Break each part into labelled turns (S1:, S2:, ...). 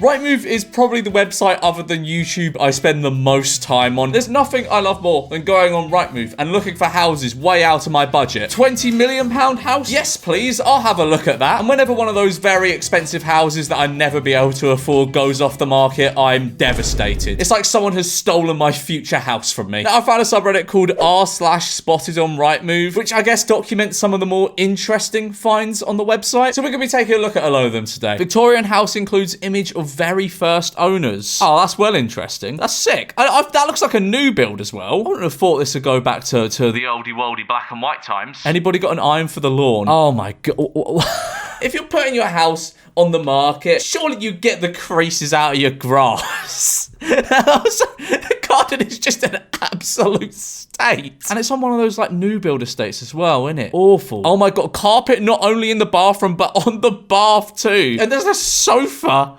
S1: Rightmove is probably the website other than YouTube I spend the most time on. There's nothing I love more than going on Rightmove and looking for houses way out of my budget. £20 million house? Yes, please. I'll have a look at that. And whenever one of those very expensive houses that I never be able to afford goes off the market, I'm devastated. It's like someone has stolen my future house from me. Now, I found a subreddit called r/spottedonrightmove, which I guess documents some of the more interesting finds on the website. So we're going to be taking a look at a load of them today. Victorian house includes image of very first owners. Oh, that's well interesting. That's sick. That looks like a new build as well. I wouldn't have thought this would go back to the oldie-woldy black and white times. Anybody got an iron for the lawn? Oh my god. If you're putting your house on the market, surely you get the creases out of your grass. The garden is just an absolute state. And it's on one of those like new build estates as well, isn't it? Awful. Oh my god, carpet not only in the bathroom, but on the bath too. And there's a sofa.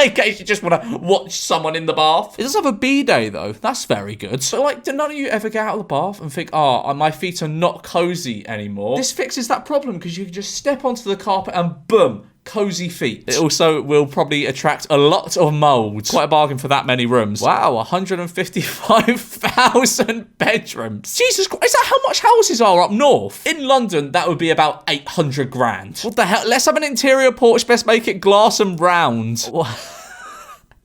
S1: In case you just want to watch someone in the bath. It does have a bidet though. That's very good. So like, do none of you ever get out of the bath and think, oh, my feet are not cozy anymore? This fixes that problem because you can just step onto the carpet and boom, cozy feet. It also will probably attract a lot of mold. Quite a bargain for that many rooms. Wow, 155,000 bedrooms. Jesus Christ, is that how much houses are up north? In London, that would be about 800 grand. What the hell? Let's have an interior porch. Best make it glass and round.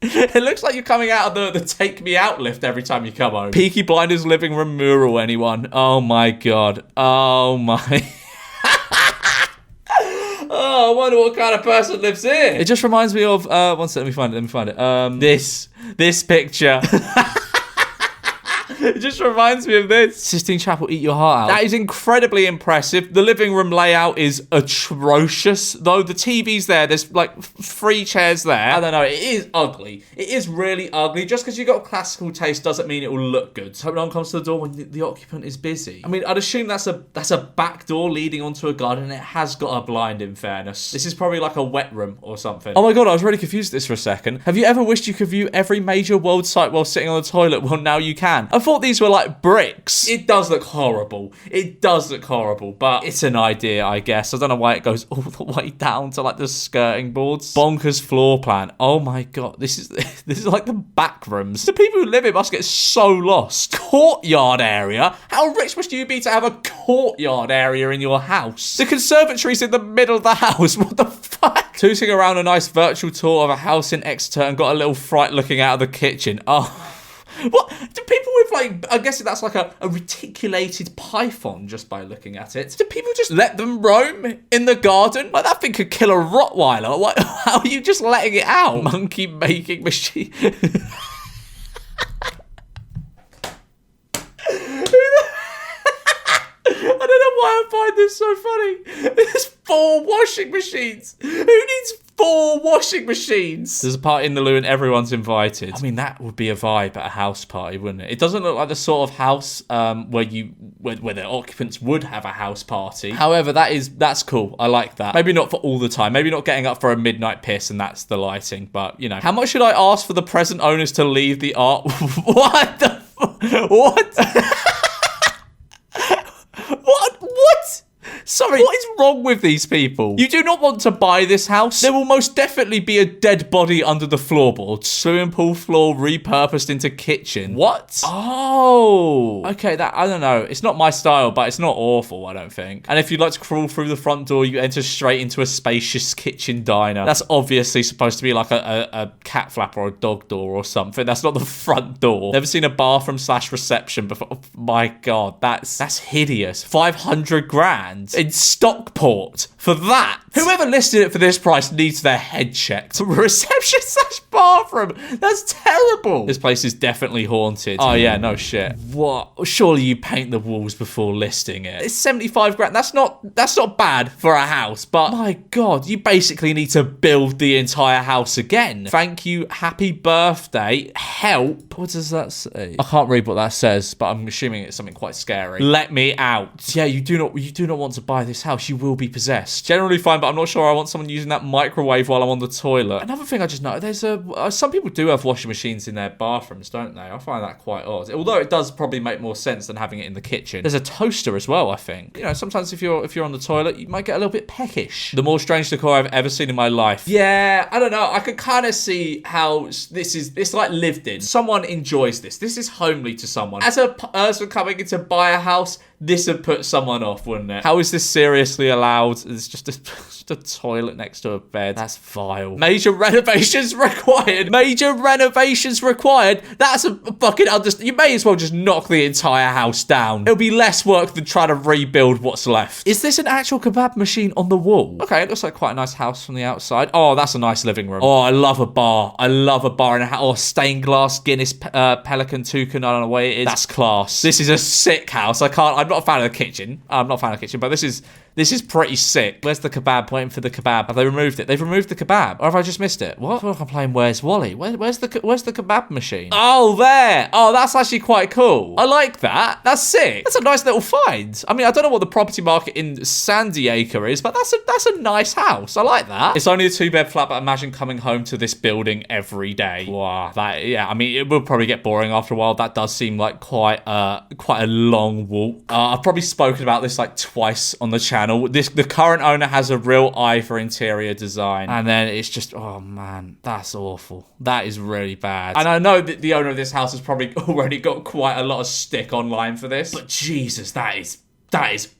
S1: It looks like you're coming out of the Take Me Out lift every time you come home. Peaky Blinders living room mural, anyone? Oh my god. Oh my... Oh, I wonder what kind of person lives here. It just reminds me of, one second, let me find it. This picture. It just reminds me of this. Sistine Chapel, eat your heart out. That is incredibly impressive. The living room layout is atrocious, though. The TV's there. There's like 3 chairs there. I don't know. It is ugly. It is really ugly. Just because you got classical taste doesn't mean it will look good. Hope no one comes to the door when the occupant is busy. I mean, I'd assume that's a back door leading onto a garden, and it has got a blind, in fairness. This is probably like a wet room or something. Oh my god, I was really confused at this for a second. Have you ever wished you could view every major world site while sitting on the toilet? Well, now you can. I thought these were like bricks. It does look horrible. It does look horrible, but it's an idea, I guess. I don't know why it goes all the way down to like the skirting boards. Bonkers floor plan. Oh my god, this is like the back rooms. The people who live here must get so lost. Courtyard area? How rich must you be to have a courtyard area in your house? The conservatory's in the middle of the house. What the fuck? Tooting around a nice virtual tour of a house in Exeter and got a little fright looking out of the kitchen. Oh. What? Do people with like, I guess that's like a reticulated python just by looking at it. Do people just let them roam in the garden? Like that thing could kill a Rottweiler. What? How are you just letting it out? Monkey making machine. I don't know why I find this so funny. There's 4 washing machines. Who needs 4 washing machines? There's a party in the loo and everyone's invited. I mean, that would be a vibe at a house party, wouldn't it? It doesn't look like the sort of house where the occupants would have a house party. However, that's cool. I like that. Maybe not for all the time. Maybe not getting up for a midnight piss and that's the lighting. But, you know. How much should I ask for the present owners to leave the art? What the what? What? Sorry, what is wrong with these people? You do not want to buy this house? There will most definitely be a dead body under the floorboards. Swimming pool floor repurposed into kitchen. What? Oh. Okay, I don't know. It's not my style, but it's not awful, I don't think. And if you'd like to crawl through the front door, you enter straight into a spacious kitchen diner. That's obviously supposed to be like a cat flap or a dog door or something. That's not the front door. Never seen a bathroom/reception before. Oh, my God, that's hideous. 500 grand. In Stockport for that. Whoever listed it for this price needs their head checked. Reception/bathroom. That's terrible. This place is definitely haunted. Oh yeah, no shit. What? Surely you paint the walls before listing it. It's 75 grand. That's not bad for a house, but my God, you basically need to build the entire house again. Thank you. Happy birthday. Help. What does that say? I can't read what that says, but I'm assuming it's something quite scary. Let me out. Yeah, you do not want to buy this house. You will be possessed. Generally fine, but I'm not sure I want someone using that microwave while I'm on the toilet. Another thing I just noticed, there's some people do have washing machines in their bathrooms, don't they? I find that quite odd. Although it does probably make more sense than having it in the kitchen. There's a toaster as well, I think. You know, sometimes if you're on the toilet, you might get a little bit peckish. The more strange decor I've ever seen in my life. Yeah, I don't know. I can kind of see how it's like lived in. Someone enjoys this. This is homely to someone. As a person coming in to buy a house, this would put someone off, wouldn't it? How is this seriously allowed? It's just a toilet next to a bed. That's vile. Major renovations required. Major renovations required. That's a fucking you may as well just knock the entire house down. It'll be less work than trying to rebuild what's left. Is this an actual kebab machine on the wall? Okay, it looks like quite a nice house from the outside. Oh, that's a nice living room. Oh, I love a bar. I love a bar in a house. Oh, stained glass Guinness Pelican toucan. I don't know what it is. That's class. This is a sick house. I'm not a fan of the kitchen. I'm not a fan of the kitchen, but this is pretty sick. Where's the kebab? Waiting for the kebab. Have they removed it? They've removed the kebab. Or have I just missed it? What? I feel like I'm playing Where's Wally? Where's the kebab machine? Oh, there. Oh, that's actually quite cool. I like that. That's sick. That's a nice little find. I mean, I don't know what the property market in San Diego is, but that's a nice house. I like that. It's only a 2-bed flat, but imagine coming home to this building every day. Wow. Yeah, I mean, it will probably get boring after a while. That does seem like quite a long walk. I've probably spoken about this like twice on the channel. The current owner has a real eye for interior design, and then it's just, oh man, that's awful. That is really bad. And I know that the owner of this house has probably already got quite a lot of stick online for this, but Jesus, that is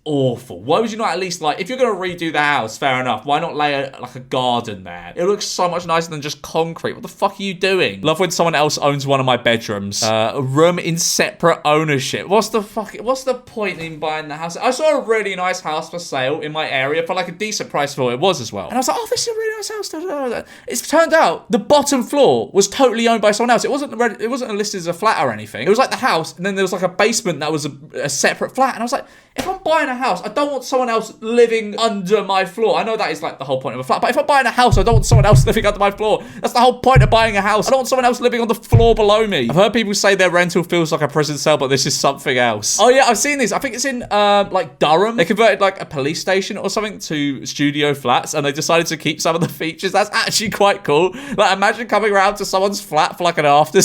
S1: awful. Why would you not at least, like, if you're going to redo the house, fair enough, why not lay a garden there? It looks so much nicer than just concrete. What the fuck are you doing? Love when someone else owns one of my bedrooms. A room in separate ownership. What's the point in buying the house? I saw a really nice house for sale in my area for like a decent price for what it was as well. And I was like, oh, this is a really nice house. It's turned out the bottom floor was totally owned by someone else. It wasn't listed as a flat or anything. It was like the house, and then there was like a basement that was a separate flat. And I was like, if I'm buying a house, I don't want someone else living under my floor. I know that is like the whole point of a flat, but if I'm buying a house, I don't want someone else living under my floor. That's the whole point of buying a house. I don't want someone else living on the floor below me. I've heard people say their rental feels like a prison cell, but this is something else. Oh yeah, I've seen this. I think it's in like Durham. They converted like a police station or something to studio flats, and they decided to keep some of the features. That's actually quite cool. Like, imagine coming around to someone's flat for like an after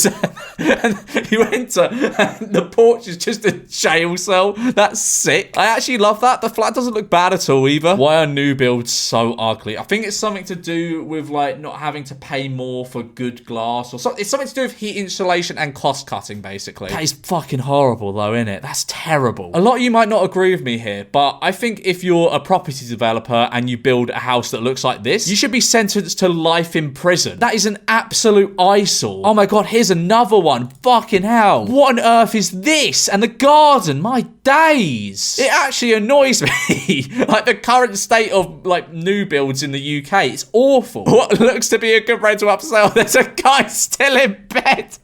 S1: and you enter, and the porch is just a jail cell. That's sick. I actually love that. The flat doesn't look bad at all either. Why are new builds so ugly? I think it's something to do with like not having to pay more for good glass or something. It's something to do with heat insulation and cost cutting, basically. That is fucking horrible though, isn't it? That's terrible. A lot of you might not agree with me here, but I think if you're a property developer and you build a house that looks like this, you should be sentenced to life in prison. That is an absolute eyesore. Oh my God, here's another one. Fucking hell. What on earth is this? And the garden, my days. It actually annoys me. Like the current state of like new builds in the UK, it's awful. What looks to be a good rental upsale, there's a guy still in bed.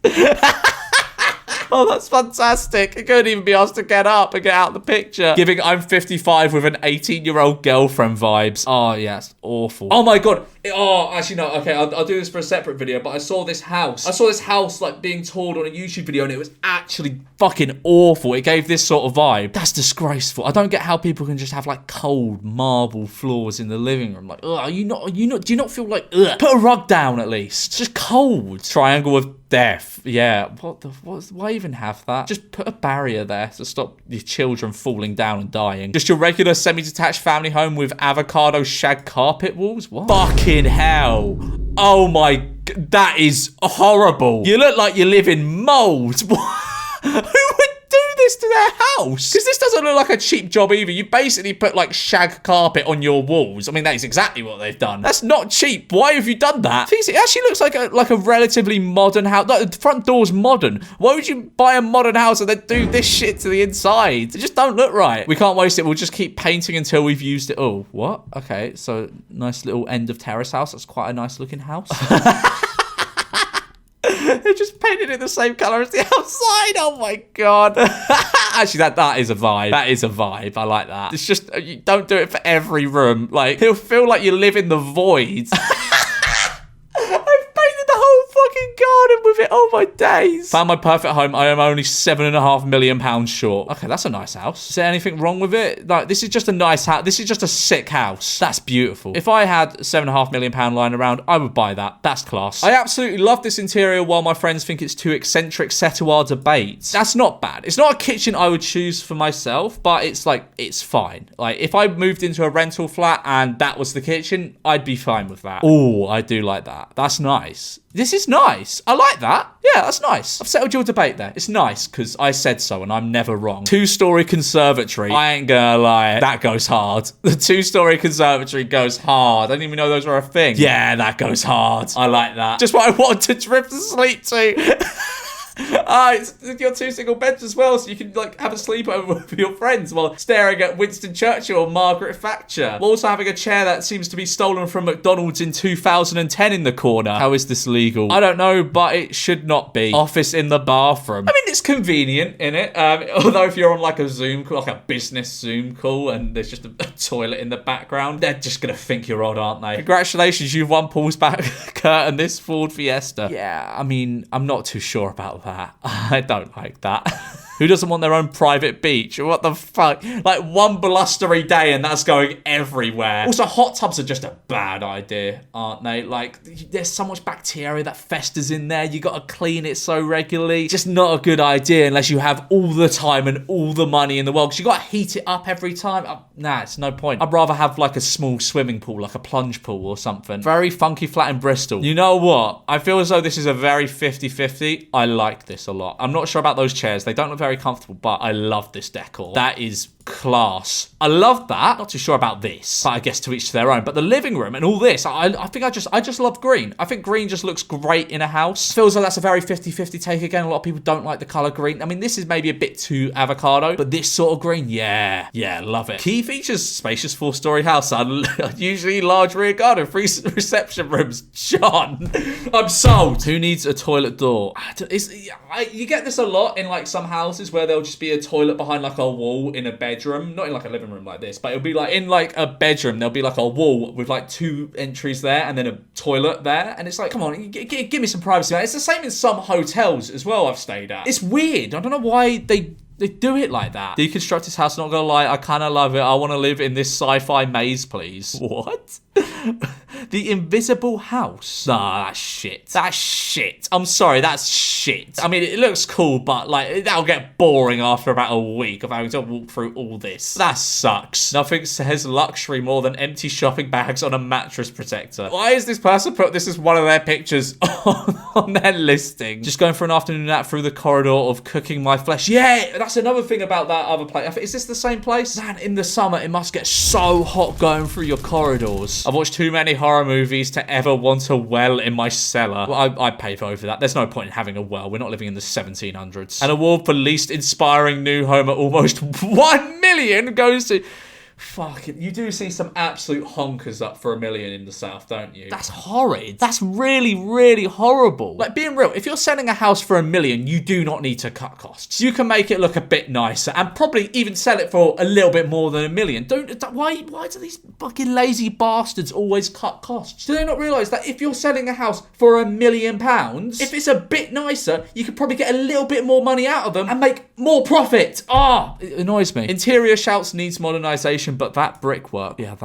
S1: Oh, that's fantastic. I couldn't even be asked to get up and get out the picture. Giving I'm 55 with an 18-year-old girlfriend vibes. Oh, yeah, it's awful. Oh, my God. Oh, actually, no. Okay, I'll do this for a separate video, but I saw this house, like, being toured on a YouTube video, and it was actually fucking awful. It gave this sort of vibe. That's disgraceful. I don't get how people can just have, like, cold marble floors in the living room. Like, ugh, do you not feel like, ugh? Put a rug down, at least. It's just cold. Triangle of death. Yeah. Why even have that? Just put a barrier there to stop your children falling down and dying. Just your regular semi-detached family home with avocado shag carpet walls? What? Fucking hell. Oh my... That is horrible. You look like you live in mold. Who would do this to their house? Because this doesn't look like a cheap job either. You basically put like shag carpet on your walls. I mean, that is exactly what they've done. That's not cheap. Why have you done that? It actually looks like a relatively modern house. Like, the front door's modern. Why would you buy a modern house and then do this shit to the inside? It just don't look right. We can't waste it. We'll just keep painting until we've used it all. What? Okay, so nice little end of terrace house. That's quite a nice looking house. They just painted it the same colour as the outside. Oh my God. Actually, that is a vibe. That is a vibe. I like that. It's just, you don't do it for every room. Like, it'll feel like you live in the void. I've painted the whole fucking garden with it. Oh Oh my days. Found my perfect home. I am only £7.5 million short. Okay, that's a nice house. Is there anything wrong with it? Like, this is just a nice house. This is just a sick house. That's beautiful. If I had £7.5 million lying around, I would buy that. That's class. I absolutely love this interior while my friends think it's too eccentric, set to our debates. That's not bad. It's not a kitchen I would choose for myself, but it's like, it's fine. Like, if I moved into a rental flat and that was the kitchen, I'd be fine with that. Oh, I do like that. That's nice. This is nice. I like that. Yeah, that's nice. I've settled your debate there. It's nice because I said so and I'm never wrong. 2-story conservatory. I ain't gonna lie. That goes hard. The 2-story conservatory goes hard. I didn't even know those were a thing. Yeah, that goes hard. I like that. Just what I wanted to drift to sleep to. It's your 2 single beds as well, so you can like have a sleepover with your friends while staring at Winston Churchill or Margaret Thatcher. We're also having a chair that seems to be stolen from McDonald's in 2010 in the corner. How is this legal? I don't know, but it should not be. Office in the bathroom. I mean, it's convenient, innit? Although if you're on like a Zoom call, like a business Zoom call, and there's just a toilet in the background, they're just gonna think you're odd, aren't they? Congratulations, you've won Paul's back curtain this Ford Fiesta. Yeah, I mean, I'm not too sure about that. I don't like that. Who doesn't want their own private beach? What the fuck? Like, one blustery day and that's going everywhere. Also, hot tubs are just a bad idea, aren't they? Like, there's so much bacteria that festers in there. You gotta clean it so regularly. Just not a good idea unless you have all the time and all the money in the world. Because you gotta heat it up every time. Nah, it's no point. I'd rather have like a small swimming pool, like a plunge pool or something. Very funky flat in Bristol. You know what? I feel as though this is a very 50-50. I like this a lot. I'm not sure about those chairs. They don't look very comfortable, but I love this decor. That is class. I love that. Not too sure about this, but I guess to each their own. But the living room and all this, I think I just love green. I think green just looks great in a house. Feels like that's a very 50-50 take again. A lot of people don't like the color green. I mean, this is maybe a bit too avocado, but this sort of green, yeah, love it. Key features: spacious 4-story house, usually large rear garden, 3 reception rooms. John, I'm sold. Who needs a toilet door? You get this a lot in like some houses where there'll just be a toilet behind like a wall in a bedroom, not in like a living room like this, but it'll be like in like a bedroom, there'll be like a wall with like 2 entries there and then a toilet there, and it's like, come on, give me some privacy, man. It's the same in some hotels as well I've stayed at. It's weird. I don't know why they do it like that. Deconstruct this house, not gonna lie, I kind of love it. I want to live in this sci-fi maze, please. What? The Invisible House. Nah, that's shit. That's shit. I'm sorry, that's shit. I mean, it looks cool, but like, that'll get boring after about a week of having to walk through all this. That sucks. Nothing says luxury more than empty shopping bags on a mattress protector. Why is this person put this as one of their pictures on their listing? Just going for an afternoon nap through the corridor of cooking my flesh. Yeah, that's another thing about that other place. Is this the same place? Man, in the summer, it must get so hot going through your corridors. I've watched too many horror movies to ever want a well in my cellar. Well, I'd pay over that. There's no point in having a well. We're not living in the 1700s. An award for least inspiring new home at almost 1 million goes to... Fuck it. You do see some absolute honkers up for $1 million in the south, don't you? That's horrid. That's really, really horrible. Like, being real, if you're selling a house for $1 million, you do not need to cut costs. You can make it look a bit nicer and probably even sell it for a little bit more than $1 million. Why do these fucking lazy bastards always cut costs? Do they not realise that if you're selling a house for £1 million, if it's a bit nicer, you could probably get a little bit more money out of them and make more profit? It annoys me. Interior shouts needs modernisation, but that brickwork, yeah,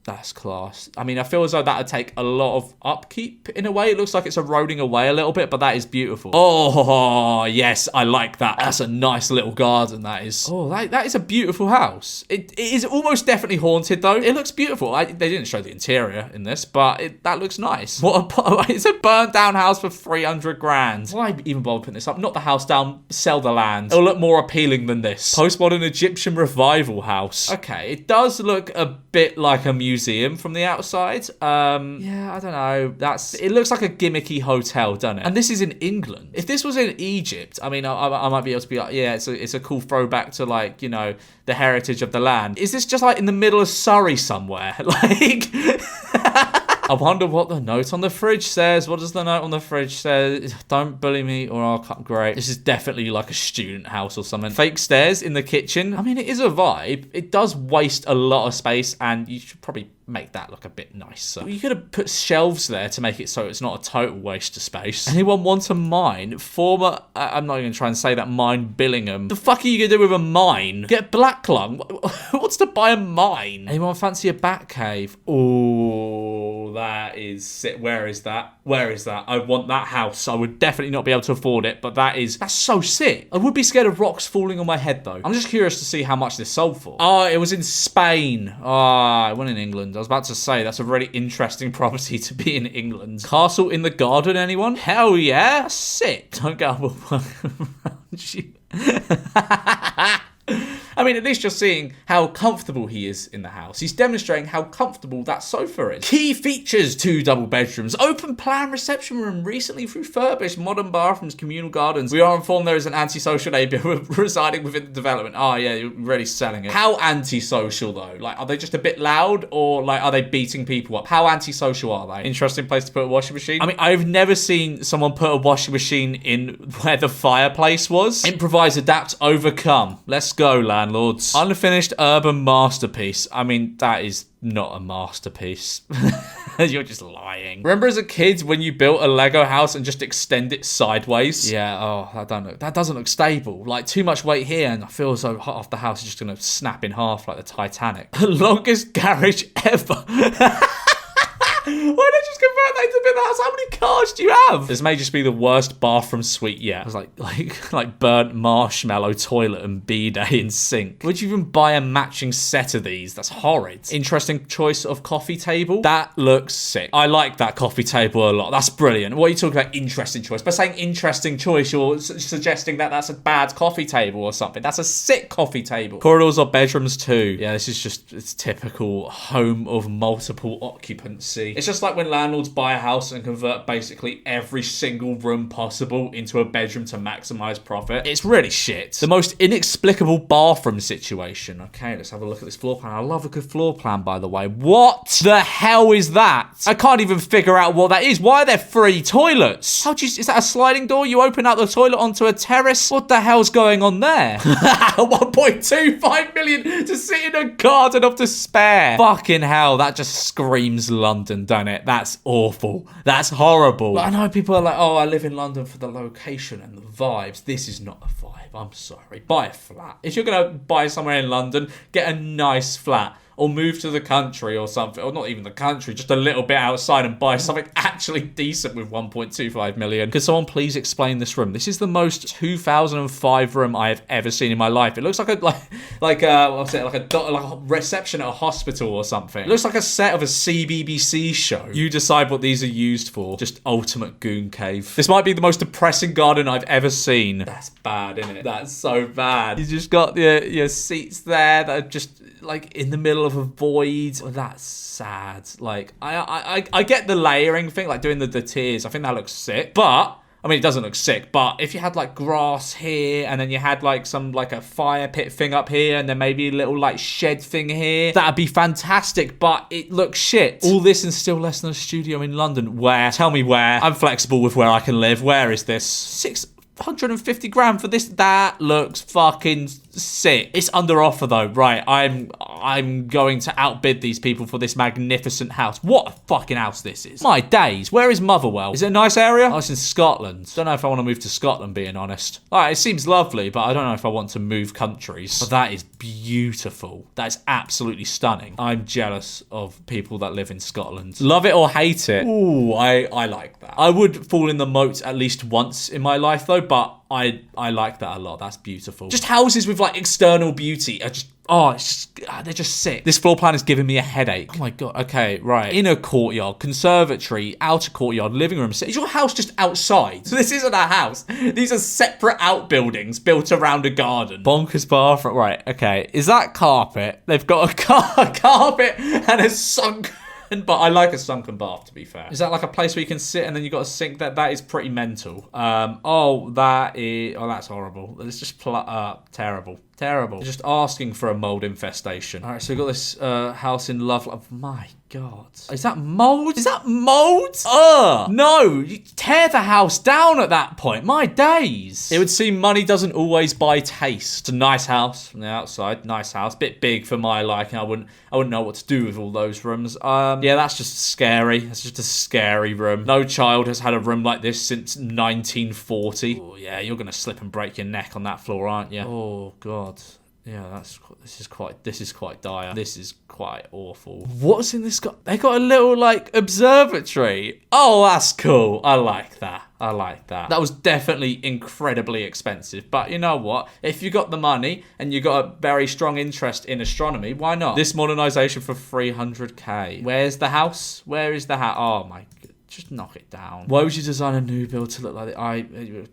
S1: that's class. I mean, I feel as though that would take a lot of upkeep in a way. It looks like it's eroding away a little bit, but that is beautiful. Oh, yes, I like that. That's a nice little garden, that is. Oh, that is a beautiful house. It is almost definitely haunted, though. It looks beautiful. They didn't show the interior in this, but that looks nice. It's a burnt down house for 300 grand. Why even bother putting this up? Knock the house down, sell the land. It'll look more appealing than this. Postmodern Egyptian revival house. Okay, it does look a bit like a museum from the outside. Yeah, I don't know. It looks like a gimmicky hotel, doesn't it? And this is in England. If this was in Egypt, I mean, I might be able to be like, yeah, it's a cool throwback to, like, you know, the heritage of the land. Is this just like in the middle of Surrey somewhere? Like... I wonder what the note on the fridge says. What does the note on the fridge say? Don't bully me or I'll cut. Great. This is definitely like a student house or something. Fake stairs in the kitchen. I mean, it is a vibe. It does waste a lot of space and you should probably make that look a bit nicer. You could have put shelves there to make it so it's not a total waste of space. Anyone want a mine? Former, I'm not even trying to say that, mine Billingham. The fuck are you gonna do with a mine? Get black lung? What's to buy a mine? Anyone fancy a bat cave? Oh, that is sick. Where is that? Where is that? I want that house. I would definitely not be able to afford it, but that's so sick. I would be scared of rocks falling on my head though. I'm just curious to see how much this sold for. Oh, it was in Spain. Oh, it wasn't in England. I was about to say, that's a really interesting property to be in England. Castle in the garden, anyone? Hell yeah, sick. Don't get up around you. I mean, at least you're seeing how comfortable he is in the house. He's demonstrating how comfortable that sofa is. Key features: 2 double bedrooms, open plan reception room, recently refurbished, modern bathrooms, communal gardens. We are informed there is an antisocial neighbour residing within the development. Oh yeah, you're really selling it. How antisocial though? Like, are they just a bit loud or like are they beating people up? How antisocial are they? Interesting place to put a washing machine. I mean, I've never seen someone put a washing machine in where the fireplace was. Improvise, adapt, overcome. Let's go, landlords. Unfinished urban masterpiece. I mean, that is not a masterpiece. You're just lying. Remember as a kid when you built a Lego house and just extend it sideways? Yeah, oh, that doesn't look stable. Like, too much weight here and I feel as though half the house is just gonna snap in half like the Titanic. The longest garage ever. Why don't you just convert that into a bit of the house? How many cars do you have? This may just be the worst bathroom suite yet. It was like burnt marshmallow toilet and bidet in sink. Would you even buy a matching set of these? That's horrid. Interesting choice of coffee table. That looks sick. I like that coffee table a lot. That's brilliant. What are you talking about interesting choice? By saying interesting choice, you're suggesting that that's a bad coffee table or something. That's a sick coffee table. Corridors or bedrooms too. Yeah, this is just, it's typical home of multiple occupancy. It's just like when landlords buy a house and convert basically every single room possible into a bedroom to maximize profit. It's really shit. The most inexplicable bathroom situation. Okay, let's have a look at this floor plan. I love a good floor plan, by the way. What the hell is that? I can't even figure out what that is. Why are there 3 toilets? Is that a sliding door? You open out the toilet onto a terrace? What the hell's going on there? 1.25 million to sit in a garden of despair. Fucking hell, that just screams London, don't it? That's awful. That's horrible. But I know people are like, oh, I live in London for the location and the vibes. This is not a vibe. I'm sorry. Buy a flat. If you're going to buy somewhere in London, get a nice flat. Or move to the country or something. Or not even the country, just a little bit outside and buy something actually decent with 1.25 million. Could someone please explain this room? This is the most 2005 room I have ever seen in my life. It looks like a reception at a hospital or something. It looks like a set of a CBBC show. You decide what these are used for. Just ultimate goon cave. This might be the most depressing garden I've ever seen. That's bad, isn't it? That's so bad. You just got your seats there that are just like in the middle of a void. Oh, that's sad. Like I get the layering thing, like doing the tiers. I think that looks sick, but I mean, it doesn't look sick, but if you had like grass here and then you had like some like a fire pit thing up here and then maybe a little like shed thing here, that'd be fantastic, but it looks shit. All this and still less than a studio in London. Where? Tell me where. I'm flexible with where I can live. Where is this? 650 grand for this? That looks fucking sick. It's under offer though. Right, I'm going to outbid these people for this magnificent house. What a fucking house this is. My days. Where is Motherwell? Is it a nice area? Oh, it's in Scotland. Don't know if I want to move to Scotland, being honest. Alright, it seems lovely, but I don't know if I want to move countries. But that is beautiful. That is absolutely stunning. I'm jealous of people that live in Scotland. Love it or hate it. Ooh, I like that. I would fall in the moat at least once in my life though, but I like that a lot. That's beautiful. Just houses with like external beauty are just, they're just sick. This floor plan is giving me a headache. Oh my God. Okay, right. Inner courtyard, conservatory, outer courtyard, living room. Is your house just outside? So this isn't a house. These are separate outbuildings built around a garden. Bonkers bathroom. Right, okay. Is that carpet? They've got a carpet and a sunk... But I like a sunken bath, to be fair. Is that like a place where you can sit and then you got a sink? That is pretty mental. That's horrible. It's just terrible. Just asking for a mold infestation. All right, so we got this house in Love. My God. Is that mold? Is that mold? Ugh. No. You tear the house down at that point. My days. It would seem money doesn't always buy taste. It's a nice house from the outside. Nice house. Bit big for my liking. I wouldn't know what to do with all those rooms. Yeah, that's just scary. That's just a scary room. No child has had a room like this since 1940. Oh, yeah, you're gonna slip and break your neck on that floor, aren't you? Oh, God. Yeah, this is quite dire. This is quite awful. What's in this? They got a little, like, observatory. Oh, that's cool. I like that. That was definitely incredibly expensive. But you know what? If you got the money and you got a very strong interest in astronomy, why not? This modernization for 300k. Where's the house? Where is the house? Oh, my God. Just knock it down. Why would you design a new build to look like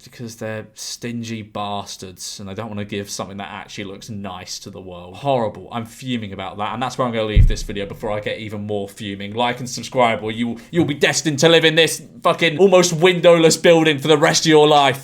S1: because they're stingy bastards and they don't want to give something that actually looks nice to the world. Horrible. I'm fuming about that, and that's where I'm going to leave this video before I get even more fuming. Like and subscribe, or you'll be destined to live in this fucking almost windowless building for the rest of your life.